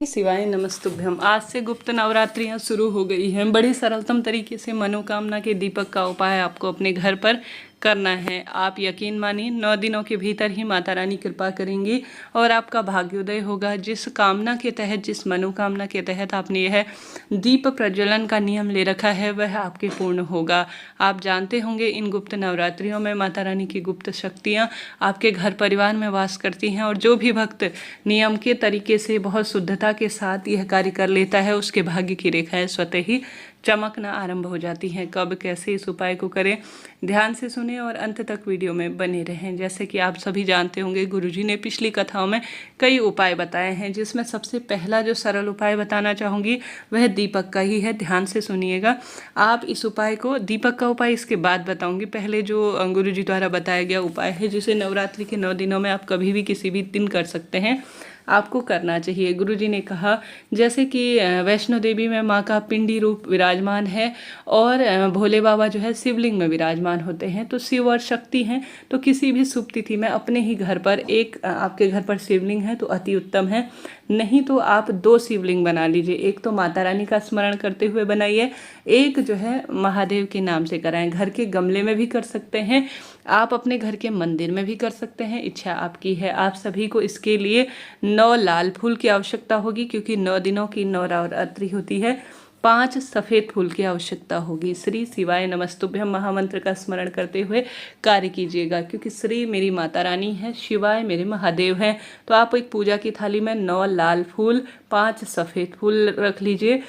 शिवाय नमस्तुभ्यम। आज से गुप्त नवरात्रियां शुरू हो गई हैं। बड़े सरलतम तरीके से मनोकामना के दीपक का उपाय आपको अपने घर पर करना है। आप यकीन मानिए 9 दिनों के भीतर ही माता रानी कृपा करेंगी और आपका भाग्योदय होगा। जिस कामना के तहत, जिस मनोकामना के तहत आपने यह दीप प्रज्वलन का नियम ले रखा है वह आपके पूर्ण होगा। आप जानते होंगे इन गुप्त नवरात्रियों में माता रानी की गुप्त शक्तियाँ आपके घर परिवार में वास करती हैं और जो भी भक्त नियम के तरीके से बहुत शुद्धता के साथ यह कार्य कर लेता है उसके भाग्य की रेखाएं स्वतः ही चमकना आरंभ हो जाती हैं। कब कैसे इस उपाय को करें, ध्यान से सुने और अंत तक वीडियो में बने रहें। जैसे कि आप सभी जानते होंगे गुरुजी ने पिछली कथाओं में कई उपाय बताए हैं, जिसमें सबसे पहला जो सरल उपाय बताना चाहूँगी वह दीपक का ही है। ध्यान से सुनिएगा। आप इस उपाय को, दीपक का उपाय इसके बाद बताऊँगी। पहले जो गुरुजी द्वारा बताया गया उपाय है जिसे नवरात्रि के 9 दिनों में आप कभी भी किसी भी दिन कर सकते हैं, आपको करना चाहिए। गुरुजी ने कहा जैसे कि वैष्णो देवी में माँ का पिंडी रूप विराजमान है और भोले बाबा जो है शिवलिंग में विराजमान होते हैं, तो शिव और शक्ति हैं। तो किसी भी शुभ तिथि में अपने ही घर पर एक, आपके घर पर शिवलिंग है तो अति उत्तम है, नहीं तो आप 2 शिवलिंग बना लीजिए। एक तो माता रानी का स्मरण करते हुए बनाइए, एक जो है महादेव के नाम से कराएं। घर के गमले में भी कर सकते हैं, आप अपने घर के मंदिर में भी कर सकते हैं, इच्छा आपकी है। आप सभी को इसके लिए 9 लाल फूल की आवश्यकता होगी, क्योंकि 9 दिनों की नवरात्रि होती है। 5 सफ़ेद फूल की आवश्यकता होगी। श्री शिवाय नमस्तुभ्यम महामंत्र का स्मरण करते हुए कार्य कीजिएगा, क्योंकि श्री मेरी माता रानी है, शिवाय मेरे महादेव हैं। तो आप एक पूजा की थाली में 9 लाल फूल, 5 सफ़ेद फूल रख लीजिए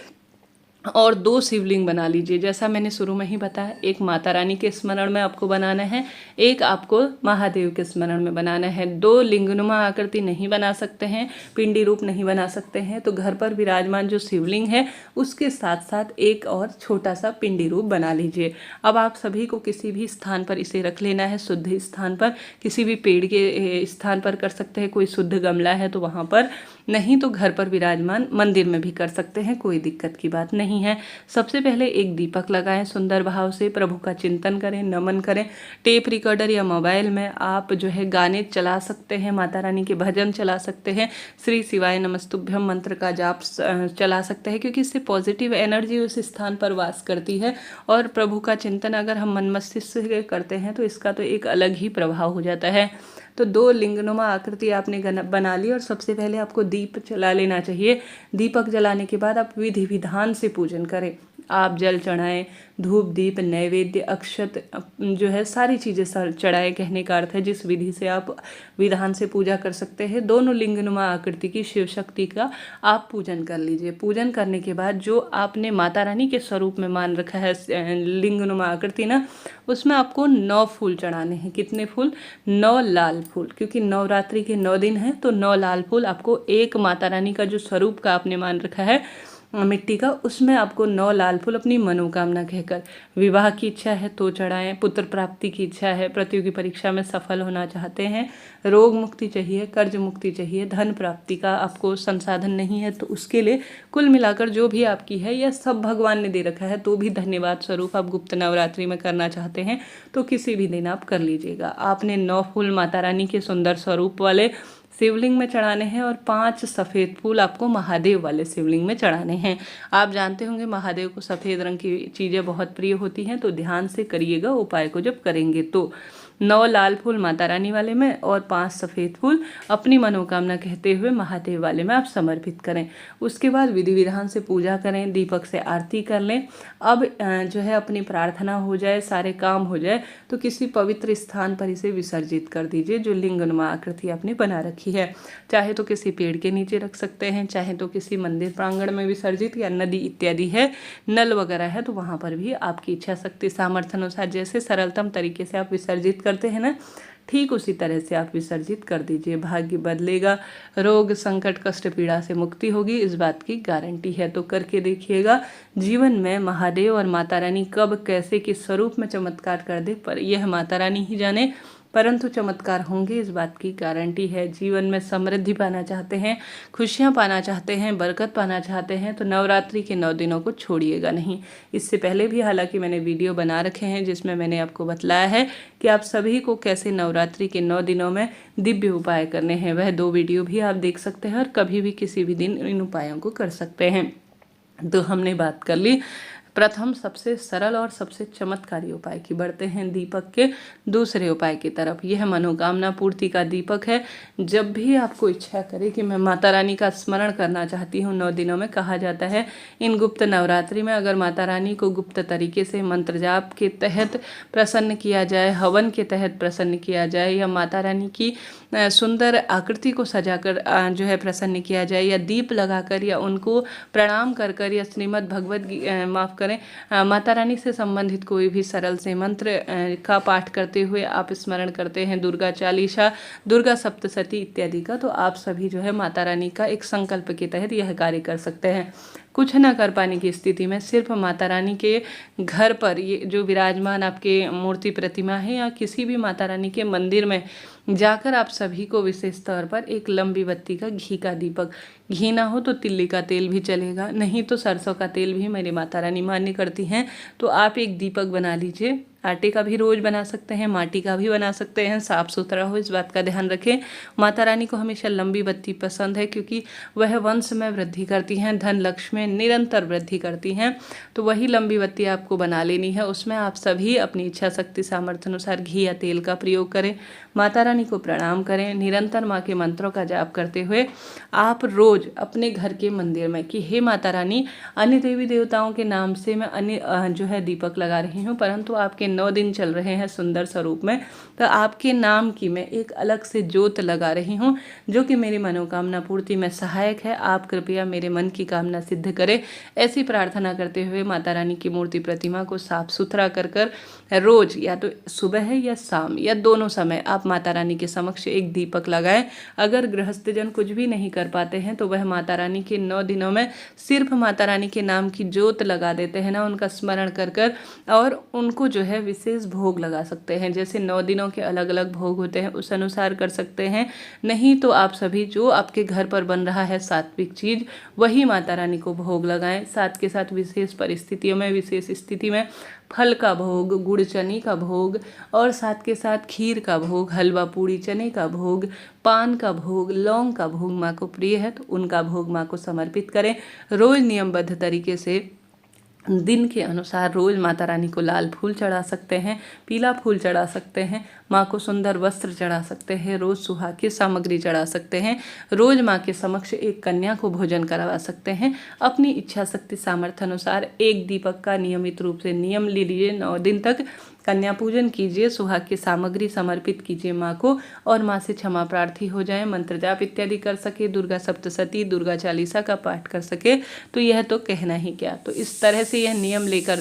और 2 शिवलिंग बना लीजिए। जैसा मैंने शुरू में ही बताया, एक माता रानी के स्मरण में आपको बनाना है, एक आपको महादेव के स्मरण में बनाना है। 2 लिंगनुमा आकृति नहीं बना सकते हैं, पिंडी रूप नहीं बना सकते हैं, तो घर पर विराजमान जो शिवलिंग है उसके साथ साथ एक और छोटा सा पिंडी रूप बना लीजिए। अब आप सभी को किसी भी स्थान पर इसे रख लेना है, शुद्ध स्थान पर, किसी भी पेड़ के स्थान पर कर सकते हैं। कोई शुद्ध गमला है तो वहाँ पर, नहीं तो घर पर विराजमान मंदिर में भी कर सकते हैं, कोई दिक्कत की बात नहीं है। सबसे पहले एक दीपक लगाएं, सुंदर भाव से प्रभु का चिंतन करें, नमन करें। टेप रिकॉर्डर या मोबाइल में आप जो है गाने चला सकते हैं, माता रानी के भजन चला सकते हैं, श्री शिवाय नमस्तुभ्यम मंत्र का जाप चला सकते हैं, क्योंकि इससे पॉजिटिव एनर्जी उस स्थान पर वास करती है। और प्रभु का चिंतन अगर हम मन मस्तिष्क से करते हैं तो इसका तो एक अलग ही प्रभाव हो जाता है। तो 2 लिंगनुमा आकृति आपने बना ली और सबसे पहले आपको दीप जला लेना चाहिए। दीपक जलाने के बाद आप विधि विधान से पूजन करें। आप जल चढ़ाएं, धूप दीप नैवेद्य अक्षत जो है सारी चीज़ें चढ़ाएं। कहने का अर्थ है जिस विधि से आप विधान से पूजा कर सकते हैं, दोनों लिंगनुमा आकृति की शिव शक्ति का आप पूजन कर लीजिए। पूजन करने के बाद जो आपने माता रानी के स्वरूप में मान रखा है लिंगनुमा आकृति ना, उसमें आपको 9 फूल चढ़ाने हैं। कितने फूल? 9 लाल फूल, क्योंकि नवरात्रि के 9 दिन हैं तो 9 लाल फूल आपको, एक माता रानी का जो स्वरूप का आपने मान रखा है मिट्टी का, उसमें आपको 9 लाल फूल अपनी मनोकामना कहकर, विवाह की इच्छा है तो चढ़ाएं, पुत्र प्राप्ति की इच्छा है, प्रतियोगी परीक्षा में सफल होना चाहते हैं, रोग मुक्ति चाहिए, कर्ज मुक्ति चाहिए, धन प्राप्ति का आपको संसाधन नहीं है तो उसके लिए, कुल मिलाकर जो भी आपकी है यह सब भगवान ने दे रखा है, तो भी धन्यवाद स्वरूप आप गुप्त नवरात्रि में करना चाहते हैं तो किसी भी दिन आप कर लीजिएगा। आपने 9 फूल माता रानी के सुंदर स्वरूप वाले शिवलिंग में चढ़ाने हैं और 5 सफ़ेद फूल आपको महादेव वाले शिवलिंग में चढ़ाने हैं। आप जानते होंगे महादेव को सफ़ेद रंग की चीज़ें बहुत प्रिय होती हैं, तो ध्यान से करिएगा उपाय को जब करेंगे तो। 9 लाल फूल माता रानी वाले में और 5 सफ़ेद फूल अपनी मनोकामना कहते हुए महादेव वाले में आप समर्पित करें। उसके बाद विधि विधान से पूजा करें, दीपक से आरती कर लें। अब जो है अपनी प्रार्थना हो जाए, सारे काम हो जाए तो किसी पवित्र स्थान पर इसे विसर्जित कर दीजिए, जो लिंगनुमा आकृति आपने बना रखी है। चाहे तो किसी पेड़ के नीचे रख सकते हैं, चाहे तो किसी मंदिर प्रांगण में विसर्जित, या नदी इत्यादि है, नल वगैरह है तो वहाँ पर भी आपकी इच्छा शक्ति सामर्थ्य अनुसार जैसे सरलतम तरीके से आप विसर्जित करते हैं ना, ठीक उसी तरह से आप विसर्जित कर दीजिए। भाग्य बदलेगा, रोग संकट कष्ट पीड़ा से मुक्ति होगी, इस बात की गारंटी है। तो करके देखिएगा, जीवन में महादेव और माता रानी कब कैसे किस स्वरूप में चमत्कार कर दे पर यह माता रानी ही जाने, परंतु चमत्कार होंगे, इस बात की गारंटी है। जीवन में समृद्धि पाना चाहते हैं, खुशियाँ पाना चाहते हैं, बरकत पाना चाहते हैं तो नवरात्रि के 9 दिनों को छोड़िएगा नहीं। इससे पहले भी हालांकि मैंने वीडियो बना रखे हैं जिसमें मैंने आपको बतलाया है कि आप सभी को कैसे नवरात्रि के 9 दिनों में दिव्य उपाय करने हैं। वह 2 वीडियो भी आप देख सकते हैं और कभी भी किसी भी दिन इन उपायों को कर सकते हैं। तो हमने बात कर ली प्रथम सबसे सरल और सबसे चमत्कारी उपाय की। बढ़ते हैं दीपक के दूसरे उपाय की तरफ। यह मनोकामना पूर्ति का दीपक है। जब भी आपको इच्छा करे कि मैं माता रानी का स्मरण करना चाहती हूँ 9 दिनों में, कहा जाता है इन गुप्त नवरात्रि में अगर माता रानी को गुप्त तरीके से मंत्र जाप के तहत प्रसन्न किया जाए, हवन के तहत प्रसन्न किया जाए, या माता रानी की सुंदर आकृति को सजाकर जो है प्रसन्न किया जाए, या दीप लगाकर, या उनको प्रणाम कर कर, या श्रीमद् भगवत माफ़ करें माता रानी से संबंधित कोई भी सरल से मंत्र का पाठ करते हुए आप स्मरण करते हैं दुर्गा चालीसा, दुर्गा सप्तशती इत्यादि का, तो आप सभी जो है माता रानी का एक संकल्प के तहत यह कार्य कर सकते हैं। कुछ न कर पाने की स्थिति में सिर्फ माता रानी के घर पर ये जो विराजमान आपके मूर्ति प्रतिमा है या किसी भी माता रानी के मंदिर में जाकर आप सभी को विशेष तौर पर एक लंबी बत्ती का घी का दीपक, घी ना हो तो तिल्ली का तेल भी चलेगा, नहीं तो सरसों का तेल भी मेरी माता रानी मान्य करती हैं, तो आप एक दीपक बना लीजिए। आटे का भी रोज बना सकते हैं, माटी का भी बना सकते हैं, साफ सुथरा हो, इस बात का ध्यान रखें। माता रानी को हमेशा लंबी बत्ती पसंद है क्योंकि वह वंश में वृद्धि करती हैं, धन लक्ष्मी में निरंतर वृद्धि करती हैं। तो वही लंबी बत्ती आपको बना लेनी है। उसमें आप सभी अपनी इच्छा शक्ति सामर्थ्य अनुसार घी या तेल का प्रयोग करें, माता रानी को प्रणाम करें, निरंतर माँ के मंत्रों का जाप करते हुए आप रोज अपने घर के मंदिर में कि हे माता रानी, अन्य देवी देवताओं के नाम से मैं अन्य जो है दीपक लगा रही हूँ, परंतु आपके 9 दिन चल रहे हैं सुंदर स्वरूप में, तो आपके नाम की मैं एक अलग से ज्योत लगा रही हूँ जो कि मेरी मनोकामना पूर्ति में सहायक है। आप कृपया मेरे मन की कामना सिद्ध करें। ऐसी प्रार्थना करते हुए माता रानी की मूर्ति प्रतिमा को साफ सुथरा कर कर रोज या तो सुबह है या शाम या दोनों समय आप माता रानी के समक्ष एक दीपक लगाएं। अगर गृहस्थजन कुछ भी नहीं कर पाते हैं तो वह माता रानी के 9 दिनों में सिर्फ माता रानी के नाम की ज्योत लगा देते हैं ना, उनका स्मरण कर कर, और उनको जो है विशेष भोग लगा सकते हैं। जैसे 9 दिनों के अलग अलग भोग होते हैं उस अनुसार कर सकते हैं, नहीं तो आप सभी जो आपके घर पर बन रहा है सात्विक चीज़ वही माता रानी को भोग लगाएं। साथ के साथ विशेष परिस्थितियों में, विशेष स्थिति में फल का भोग, गुड़ चने का भोग, और साथ के साथ खीर का भोग, हलवा पूड़ी चने का भोग, पान का भोग, लौंग का भोग माँ को प्रिय है तो उनका भोग माँ को समर्पित करें। रोज नियमबद्ध तरीके से दिन के अनुसार रोज माता रानी को लाल फूल चढ़ा सकते हैं, पीला फूल चढ़ा सकते हैं, माँ को सुंदर वस्त्र चढ़ा सकते हैं, रोज सुहाग की सामग्री चढ़ा सकते हैं, रोज माँ के समक्ष एक कन्या को भोजन करवा सकते हैं। अपनी इच्छा शक्ति सामर्थ्य अनुसार एक दीपक का नियमित रूप से नियम ले लीजिए। 9 दिन तक कन्या पूजन कीजिए, सुहाग की सामग्री समर्पित कीजिए माँ को, और माँ से क्षमा प्रार्थी हो जाए, मंत्र जाप इत्यादि कर सके, दुर्गा सप्तशती, दुर्गा चालीसा का पाठ कर सके, तो यह तो कहना ही क्या। तो इस तरह से यह नियम लेकर